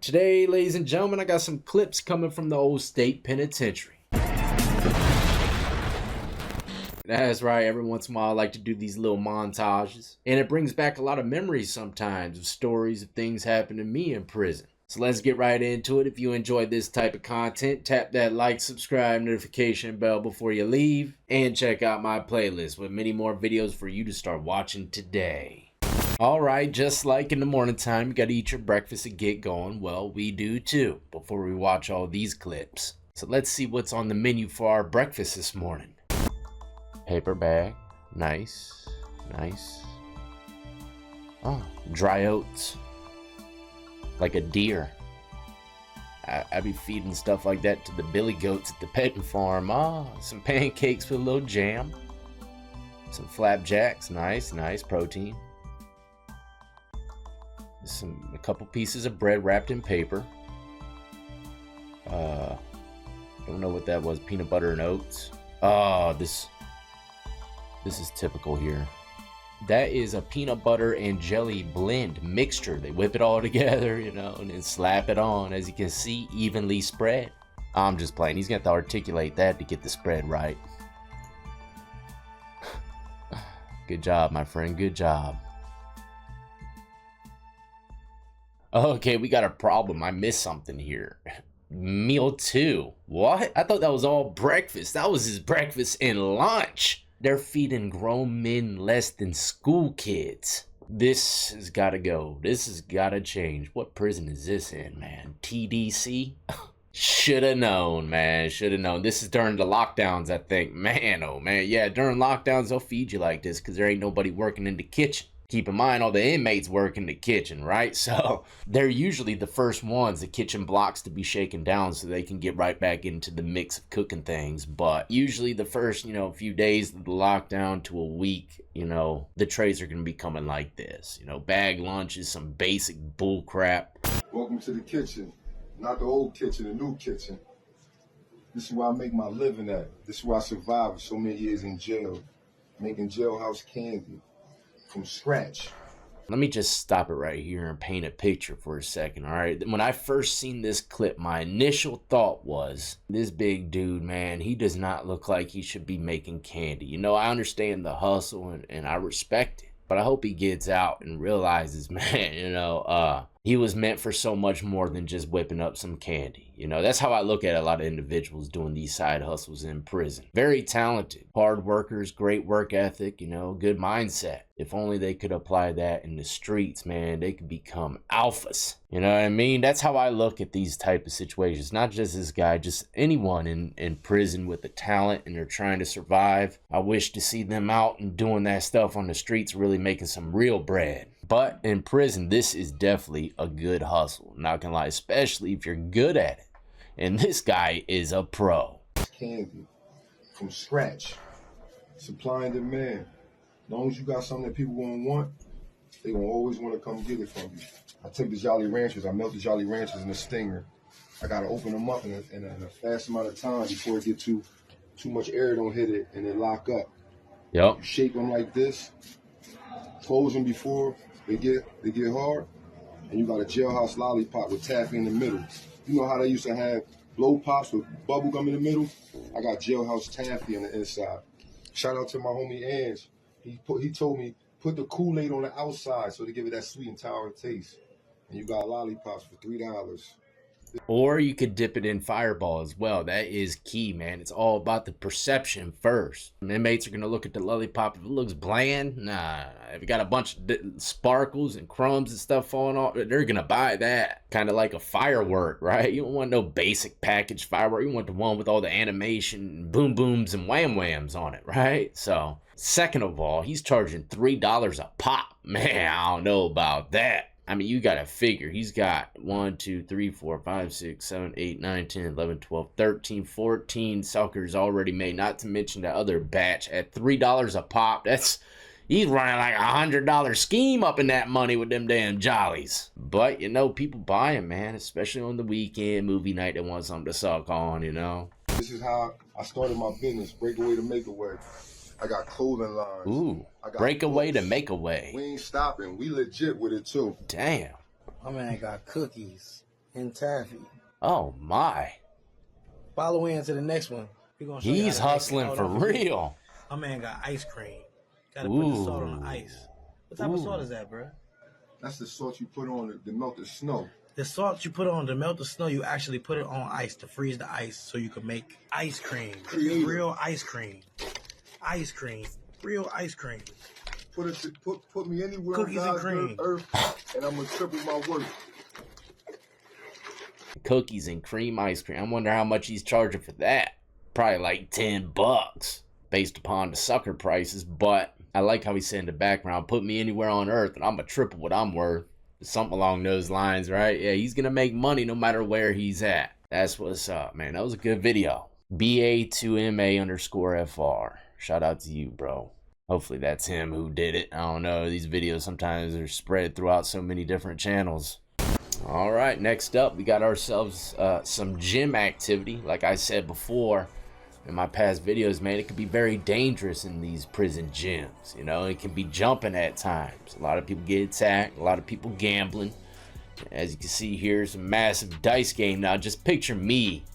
Today, ladies and gentlemen, I got some clips coming from the old state penitentiary. That's right, every once in a while I like to do these little montages. And it brings back a lot of memories sometimes of stories of things happened to me in prison. So let's get right into it. If you enjoyed this type of content, tap that like, subscribe, notification bell before you leave. And check out my playlist with many more videos for you to start watching today. Alright, just like in the morning time, you gotta eat your breakfast and get going. Well, we do too, before we watch all these clips. So let's see what's on the menu for our breakfast this morning. Paper bag, nice, nice. Oh, dry oats, like a deer. I be feeding stuff like that to the billy goats at the petting farm. Some pancakes with a little jam. Some flapjacks, nice, nice protein. A couple pieces of bread wrapped in paper. Don't know what that was. Peanut butter and oats. This is typical here. That is a peanut butter and jelly blend mixture. They whip it all together, you know, and then slap it on. As you can see, evenly spread. I'm just playing. He's got to articulate that to get the spread right. Good job, my friend. Good job. Okay, we got a problem. I missed something here. Meal 2. What? I thought that was all breakfast. That was his breakfast and lunch. They're feeding grown men less than school kids. This has got to go. This has got to change. What prison is this in, man? TDC? Should have known, man. Should have known. This is during the lockdowns, I think. Man, oh man. Yeah, during lockdowns, they'll feed you like this because there ain't nobody working in the kitchen. Keep in mind, all the inmates work in the kitchen, right? So they're usually the first ones, the kitchen blocks, to be shaken down so they can get right back into the mix of cooking things. But usually the first, few days of the lockdown to a week, the trays are going to be coming like this. Bag lunches, some basic bull crap. Welcome to the kitchen. Not the old kitchen, the new kitchen. This is where I make my living at. This is where I survived so many years in jail, making jailhouse candy. From scratch. Let me just stop it right here and paint a picture for a second, all right? When I first seen this clip, my initial thought was, this big dude, man, he does not look like he should be making candy. I understand the hustle and I respect it, but I hope he gets out and realizes, man, he was meant for so much more than just whipping up some candy. That's how I look at a lot of individuals doing these side hustles in prison. Very talented, hard workers, great work ethic, good mindset. If only they could apply that in the streets, man, they could become alphas. You know what I mean? That's how I look at these type of situations. Not just this guy, just anyone in prison with the talent and they're trying to survive. I wish to see them out and doing that stuff on the streets, really making some real bread. But in prison, this is definitely a good hustle. Not gonna lie, especially if you're good at it. And this guy is a pro. Candy from scratch, supply and demand. As long as you got something that people gonna want, they gonna always want to come get it from you. I take the Jolly Ranchers, I melt the Jolly Ranchers in a stinger. I gotta open them up in a fast amount of time before it get too much air don't hit it and then lock up. Yep. You shake them like this, close them before they get hard, and you got a jailhouse lollipop with taffy in the middle. You know how they used to have blow pops with bubble gum in the middle? I got jailhouse taffy on the inside. Shout out to my homie Ange. He told me, put the Kool-Aid on the outside so to give it that sweet and sour taste. And you got lollipops for $3. Or you could dip it in Fireball as well. That is key, man. It's all about the perception first. Inmates are going to look at the lollipop. If it looks bland, nah. If it got a bunch of sparkles and crumbs and stuff falling off, they're going to buy that. Kind of like a firework, right? You don't want no basic packaged firework. You want the one with all the animation, boom booms and wham whams on it, right? So, second of all, he's charging $3 a pop. Man, I don't know about that. I mean, you gotta figure, he's got 1, 2, 3, 4, 5, 6, 7, 8, 9, 10, 11, 12, 13, 14 suckers already made, not to mention that other batch at $3 a pop. He's running like $100 scheme up in that money with them damn jollies. But, people buy them, man, especially on the weekend, movie night, they want something to suck on, This is how I started my business, Breakaway to Make Away. I got clothing lines. Ooh, breakaway to make away. We ain't stopping. We legit with it too. Damn. My man got cookies, and taffy. Oh my. Follow into the next one. We're gonna show you He's hustling for real. My man got ice cream. Gotta put the salt on the ice. What type of salt is that, bro? That's the salt you put on to melt the snow. The salt you put on to melt the snow, you actually put it on ice to freeze the ice so you can make ice cream. Creative. Real ice cream. Ice cream. Real ice cream. Put me anywhere Cookies on and God's cream. earth, and I'm gonna triple my work. Cookies and cream ice cream. I wonder how much he's charging for that. Probably like $10 based upon the sucker prices, but I like how he said in the background, put me anywhere on earth and I'm gonna triple what I'm worth. Something along those lines, right? Yeah, he's gonna make money no matter where he's at. That's what's up, man. That was a good video. BA2MA_FR. Shout out to you, bro. Hopefully that's him who did it. I don't know. These videos sometimes are spread throughout so many different channels. All right, next up, we got ourselves some gym activity. Like I said before in my past videos, man, it can be very dangerous in these prison gyms. You know, it can be jumping at times. A lot of people get attacked, a lot of people gambling. As you can see here, it's a massive dice game. Now, just picture me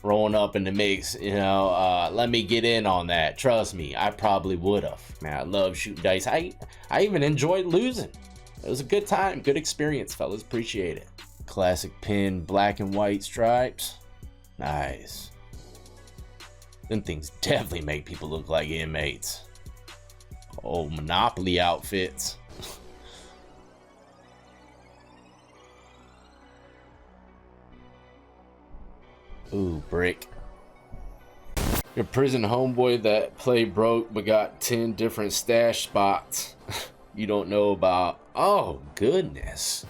rolling up in the mix, you know, let me get in on that. Trust me, I probably would have. Man, I love shooting dice. I even enjoyed losing. It was a good time, good experience, fellas. Appreciate it. Classic pin, black and white stripes. Nice. Them things definitely make people look like inmates. Old Monopoly outfits. Ooh, brick. Your prison homeboy that played broke but got 10 different stash spots you don't know about. Oh, goodness.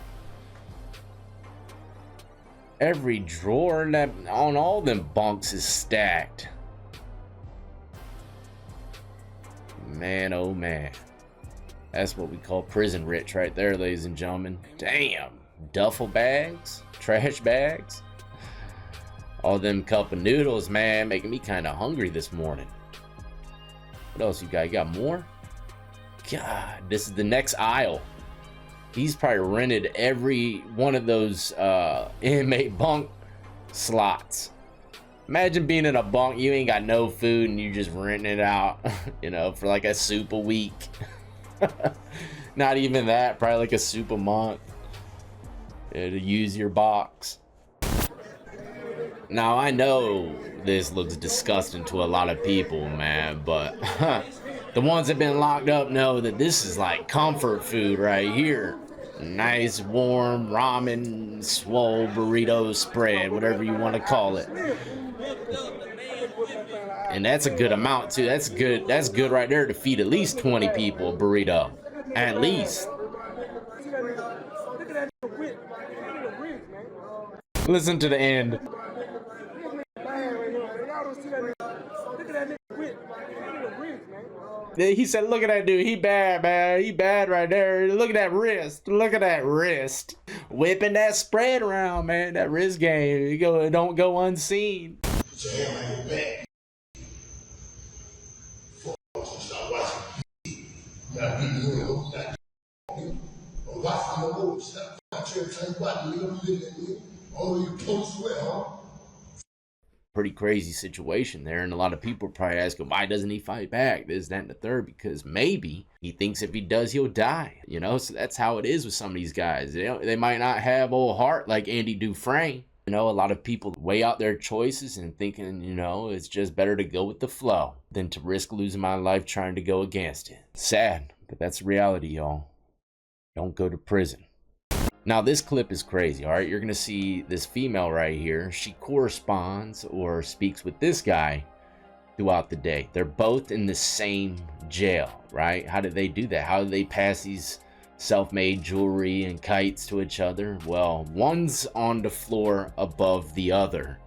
Every drawer in that, on all them bunks is stacked. Man, oh man. That's what we call prison rich right there, ladies and gentlemen. Damn. Duffel bags, trash bags. All them cup of noodles, man, making me kind of hungry this morning. What else you got? You got more? God, this is the next aisle. He's probably rented every one of those inmate bunk slots. Imagine being in a bunk, you ain't got no food and you just renting it out, you know, for like a soup a week. Not even that, probably like a soup a month. Yeah, to use your box. Now, I know this looks disgusting to a lot of people, man, but the ones that have been locked up know that this is like comfort food right here. Nice, warm ramen, swole burrito spread, whatever you want to call it. And that's a good amount, too. That's good right there to feed at least 20 people a burrito. At least. Listen to the end. He said, look at that dude. He bad, man. He bad right there. Look at that wrist. Look at that wrist. Whipping that spread around, man. That wrist game. It don't go unseen. Pretty crazy situation there, and a lot of people probably asking, why doesn't he fight back, this, that, and the third? Because maybe he thinks if he does, he'll die, you know. So that's how it is with some of these guys. They might not have old heart like Andy Dufresne. You know, a lot of people weigh out their choices and thinking, you know, it's just better to go with the flow than to risk losing my life trying to go against it. Sad, but that's reality, y'all. Don't go to prison. Now, this clip is crazy, all right? You're going to see this female right here. She corresponds or speaks with this guy throughout the day. They're both in the same jail, right? How did they do that? How did they pass these self-made jewelry and kites to each other? Well, one's on the floor above the other.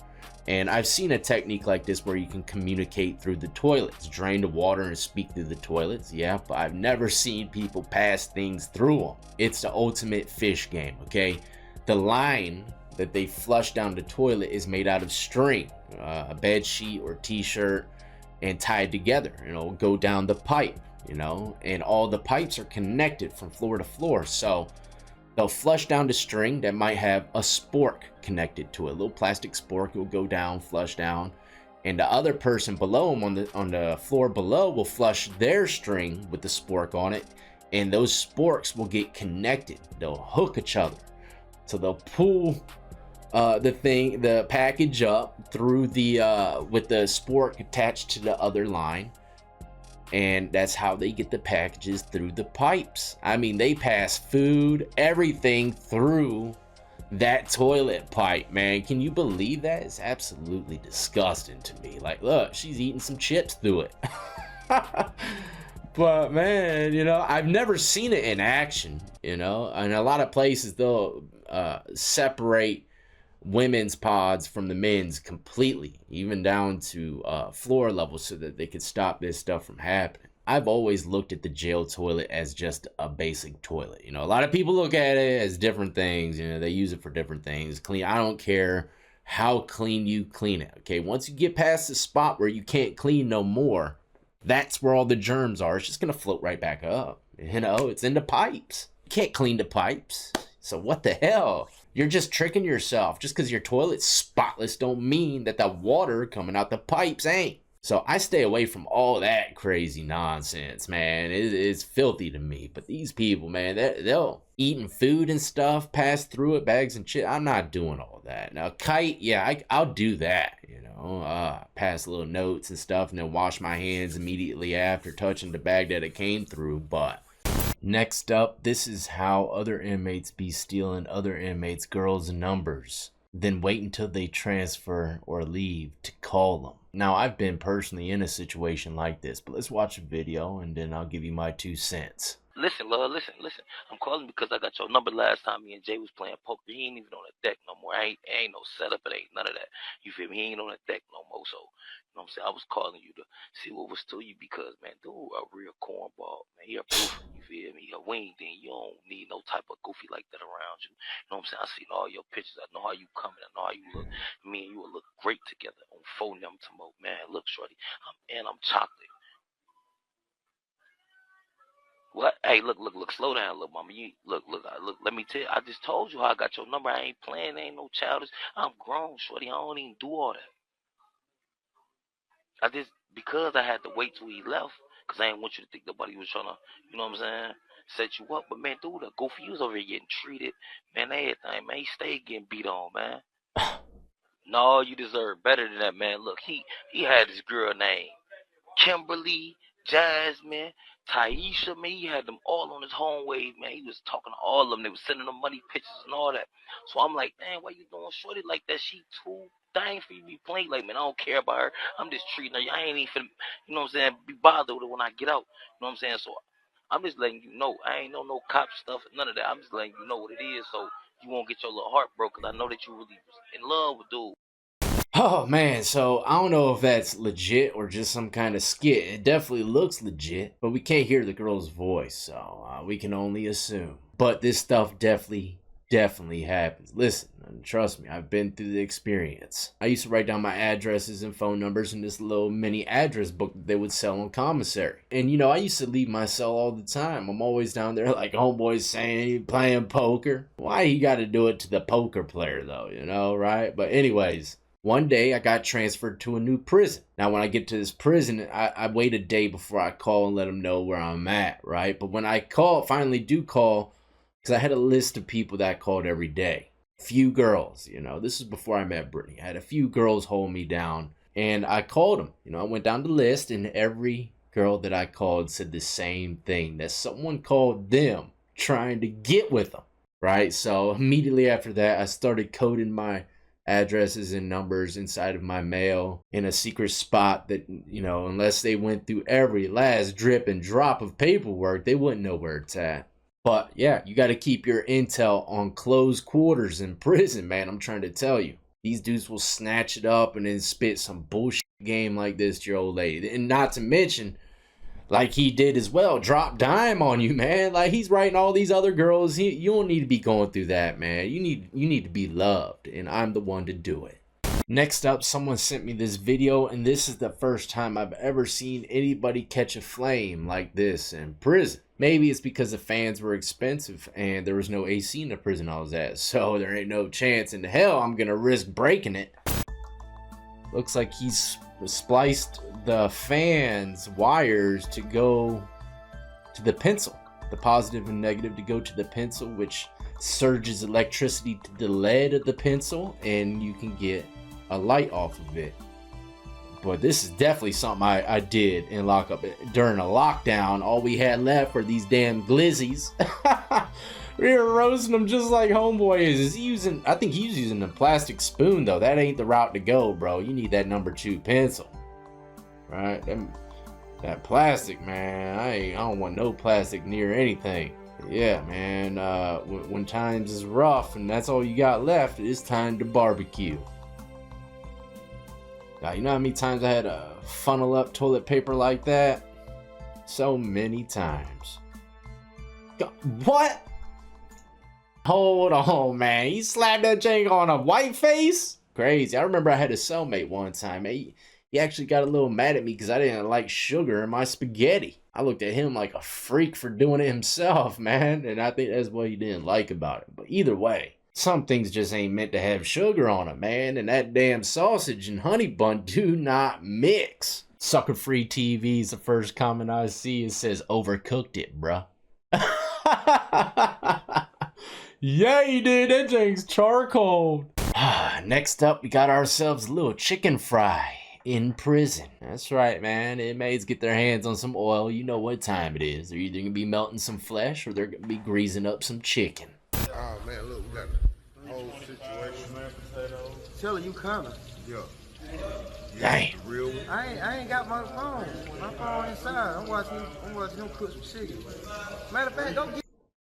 And I've seen a technique like this where you can communicate through the toilets, drain the water and speak through the toilets. Yeah, but I've never seen people pass things through them. It's the ultimate fish game, okay? The line that they flush down the toilet is made out of string, a bed sheet or t-shirt, and tied together. You know, go down the pipe, you know, and all the pipes are connected from floor to floor. So They'll flush down the string that might have a spork connected to it. A little plastic spork will go down, flush down. And the other person below them on the floor below will flush their string with the spork on it. And those sporks will get connected. They'll hook each other. So they'll pull the package up through the with the spork attached to the other line. And that's how they get the packages through the pipes. I mean, they pass food, everything through that toilet pipe, man. Can you believe that? It's absolutely disgusting to me. Like, look, she's eating some chips through it. But man, you know, I've never seen it in action, you know. And a lot of places they'll separate women's pods from the men's completely, even down to floor level, so that they could stop this stuff from happening. I've always looked at the jail toilet as just a basic toilet. You know, a lot of people look at it as different things. You know, they use it for different things. Clean. I don't care how clean you clean it. Okay, once you get past the spot where you can't clean no more, that's where all the germs are. It's just gonna float right back up. You know, it's in the pipes. You can't clean the pipes. So what the hell? You're just tricking yourself. Just because your toilet's spotless don't mean that the water coming out the pipes ain't. So I stay away from all that crazy nonsense, man. It's filthy to me. But these people, man, they'll eating food and stuff, pass through it, bags and shit. I'm not doing all that. Now, kite, yeah, I'll do that, you know. Pass little notes and stuff and then wash my hands immediately after touching the bag that it came through. But next up, this is how other inmates be stealing other inmates' girls' numbers. Then wait until they transfer or leave to call them. Now, I've been personally in a situation like this, but let's watch a video and then I'll give you my 2 cents. Listen, love, listen. I'm calling because I got your number last time me and Jay was playing poker. He ain't even on the deck no more. Ain't no setup. It ain't none of that. You feel me? He ain't on the deck no more. So, you know what I'm saying? I was calling you to see what was to you because, man, dude, a real cornball. Man, he a proof. You feel me? A wing thing. You don't need no type of goofy like that around you. You know what I'm saying? I seen all your pictures. I know how you coming. I know how you look. Me and you will look great together on phone them tomorrow. Man, look, shorty. I'm chocolate. What? Hey, look, slow down, little mama. You look, let me tell you, I just told you how I got your number. I ain't playing, ain't no childish. I'm grown, shorty. I don't even do all that. Because I had to wait till he left, because I ain't want you to think nobody was trying to, you know what I'm saying, set you up. But man, dude, the goofy was over here getting treated. Man, everything, man, he stayed getting beat on, man. No, you deserve better than that, man. Look, he had this girl named Kimberly, Jasmine, Taisha, man, he had them all on his home wave, man. He was talking to all of them. They was sending them money pictures and all that. So I'm like, man, why you doing shorty like that? She too dang for you to be playing. Like, man, I don't care about her. I'm just treating her. I ain't even, you know what I'm saying, be bothered with her when I get out. You know what I'm saying? So I'm just letting you know. I ain't no cop stuff, none of that. I'm just letting you know what it is so you won't get your little heart broke, because I know that you really was in love with dude. Oh man, so I don't know if that's legit or just some kind of skit. It definitely looks legit, but we can't hear the girl's voice, so we can only assume. But this stuff definitely happens. Listen, trust me, I've been through the experience. I used to write down my addresses and phone numbers in this little mini address book that they would sell on commissary. And you know, I used to leave my cell all the time. I'm always down there like homeboys saying, playing poker. Why you gotta do it to the poker player though, you know, right? But anyways, one day I got transferred to a new prison. Now when I get to this prison, I wait a day before I call and let them know where I'm at, right? But when I finally do call, because I had a list of people that I called every day. Few girls, you know, this is before I met Brittany. I had a few girls hold me down and I called them. You know, I went down the list and every girl that I called said the same thing, that someone called them trying to get with them, right? So immediately after that, I started coding my addresses and numbers inside of my mail in a secret spot that, you know, unless they went through every last drip and drop of paperwork, they wouldn't know where it's at. But yeah, you got to keep your intel on closed quarters in prison, man. I'm trying to tell you. These dudes will snatch it up and then spit some bullshit game like this to your old lady. And not to mention, like he did as well, drop dime on you, man. Like he's writing all these other girls. You don't need to be going through that, man. You need to be loved, and I'm the one to do it. Next up, someone sent me this video, and this is the first time I've ever seen anybody catch a flame like this in prison. Maybe it's because the fans were expensive and there was no AC in the prison I was at, so there ain't no chance in hell I'm gonna risk breaking it. Looks like he's spliced the fans' wires to go to the pencil. The positive and negative to go to the pencil, which surges electricity to the lead of the pencil, and you can get a light off of it. But this is definitely something I did in lockup during a lockdown. All we had left were these damn glizzies. We were roasting them just like homeboy is. I think he's using a plastic spoon though. That ain't the route to go, bro. You need that number 2 pencil, right? That plastic, man. I don't want no plastic near anything. Yeah, man. When times is rough and that's all you got left, it's time to barbecue. God, you know how many times I had to funnel up toilet paper like that? So many times. God, what? Hold on, man. You slapped that jank on a white face? Crazy. I remember I had a cellmate one time. He actually got a little mad at me because I didn't like sugar in my spaghetti. I looked at him like a freak for doing it himself, man. And I think that's what he didn't like about it. But either way, some things just ain't meant to have sugar on them, man. And that damn sausage and honey bun do not mix. Sucker Free TV is the first comment I see. It says, overcooked it, bruh. Yeah, you did. That thing's charcoal. Next up, we got ourselves a little chicken fry in prison. That's right, man. Inmates get their hands on some oil. You know what time it is. They're either going to be melting some flesh or they're going to be greasing up some chicken. Oh man, look, we got the whole situation. Tell her you coming. Yeah. Dang. Real one. I ain't got my phone. My phone inside. I'm watching them cook some chicken. Matter of fact, go get.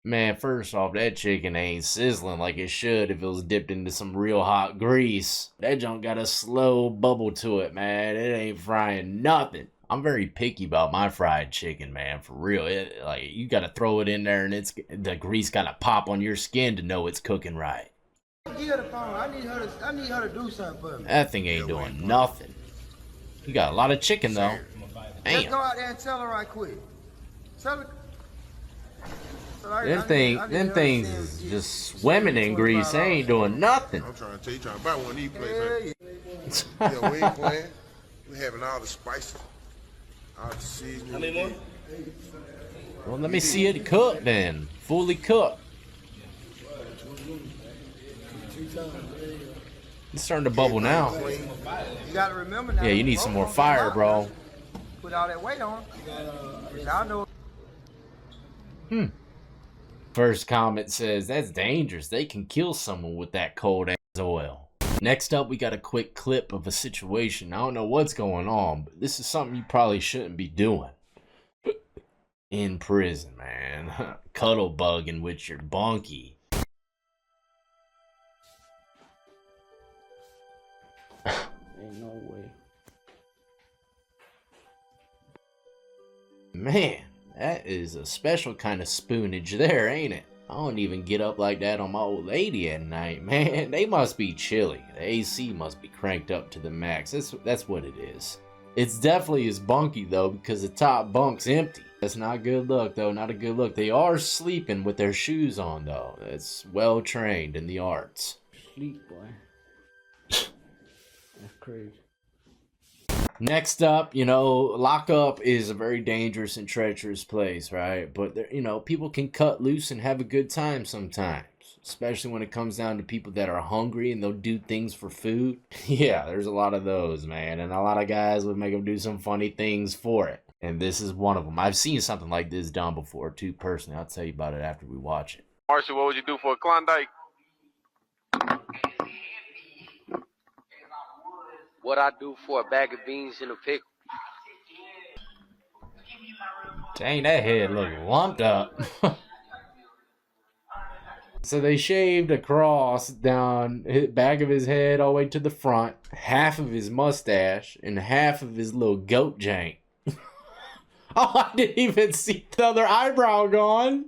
Man, first off, that chicken ain't sizzling like it should if it was dipped into some real hot grease. That junk got a slow bubble to it, man. It ain't frying nothing. I'm very picky about my fried chicken, man, for real. Like, you gotta throw it in there and the grease gotta pop on your skin to know it's cooking right. Give her the phone. I need her to do something for me. That thing ain't doing nothing. You got a lot of chicken, though. Let's go Damn. out there and tell her right quick. Tell her. Them things is just swimming in grease. They ain't doing nothing. I'm trying to tell you, trying to buy one of these places. Yeah, we ain't playing. We having all the spices, all the seasoning. How many more? Well, let me see it cooked then. Fully cooked. It's starting to bubble now. You gotta remember now. Yeah, you need some more fire, bro. Put all that weight on. Y'all know. First comment says, that's dangerous. They can kill someone with that cold ass oil. Next up, we got a quick clip of a situation. I don't know what's going on, but this is something you probably shouldn't be doing. In prison, man. Cuddlebugging with your bunkie. Ain't no way. Man, that is a special kind of spoonage there, ain't it? I don't even get up like that on my old lady at night, man. They must be chilly. The AC must be cranked up to the max. That's what it is. It's definitely his bunkie, though, because the top bunk's empty. That's not a good look, though. Not a good look. They are sleeping with their shoes on, though. That's well trained in the arts. Sleep, boy. That's crazy. Next up, lockup is a very dangerous and treacherous place, right? But, people can cut loose and have a good time sometimes. Especially when it comes down to people that are hungry and they'll do things for food. Yeah, there's a lot of those, man. And a lot of guys would make them do some funny things for it. And this is one of them. I've seen something like this done before, too, personally. I'll tell you about it after we watch it. Marshall, what would you do for a Klondike? What I do for a bag of beans and a pickle. Dang, that head look lumped up. So they shaved across down the back of his head all the way to the front, half of his mustache, and half of his little goat jank. Oh, I didn't even see the other eyebrow gone.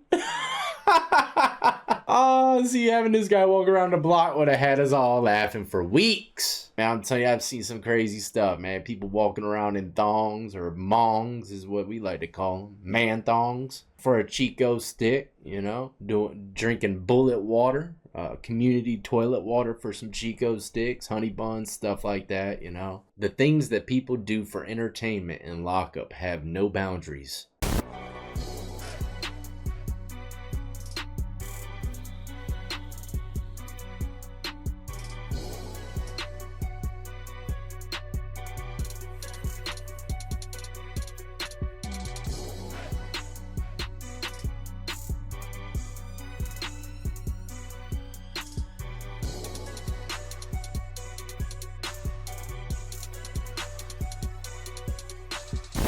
Oh, see, having this guy walk around the block would have had us all laughing for weeks. Man, I'm telling you, I've seen some crazy stuff, man. People walking around in thongs, or mongs is what we like to call them. Man thongs for a Chico stick, you know, drinking bullet water, community toilet water for some Chico sticks, honey buns, stuff like that, you know. The things that people do for entertainment in lockup have no boundaries.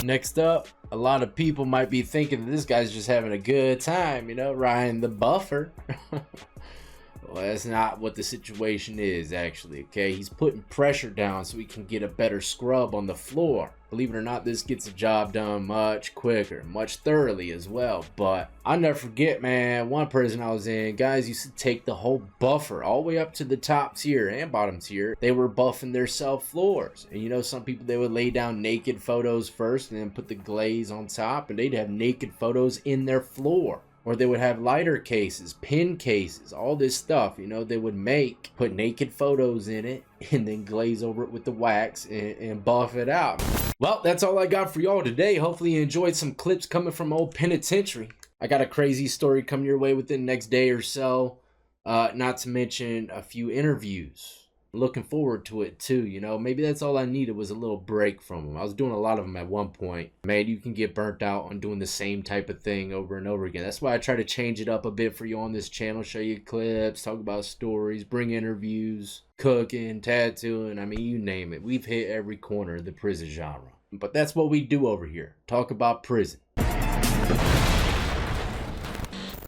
Next up, a lot of people might be thinking that this guy's just having a good time, you know, riding the buffer. Well, that's not what the situation is, actually, okay? He's putting pressure down so he can get a better scrub on the floor. Believe it or not, this gets the job done much quicker, much thoroughly as well. But I'll never forget, man, one prison I was in, guys used to take the whole buffer all the way up to the top tier and bottom tier. They were buffing their cell floors. And you know, some people, they would lay down naked photos first and then put the glaze on top, and they'd have naked photos in their floor. Or they would have lighter cases, pin cases, all this stuff, you know, they would make, put naked photos in it, and then glaze over it with the wax and buff it out. Well, that's all I got for y'all today. Hopefully you enjoyed some clips coming from old penitentiary. I got a crazy story coming your way within the next day or so. Not to mention a few interviews. Looking forward to it too, you know. Maybe that's all I needed was a little break from them. I was doing a lot of them at one point. Man, you can get burnt out on doing the same type of thing over and over again. That's why I try to change it up a bit for you on this channel. Show you clips, talk about stories, bring interviews, cooking, tattooing. I mean, you name it. We've hit every corner of the prison genre. But that's what we do over here. Talk about prison.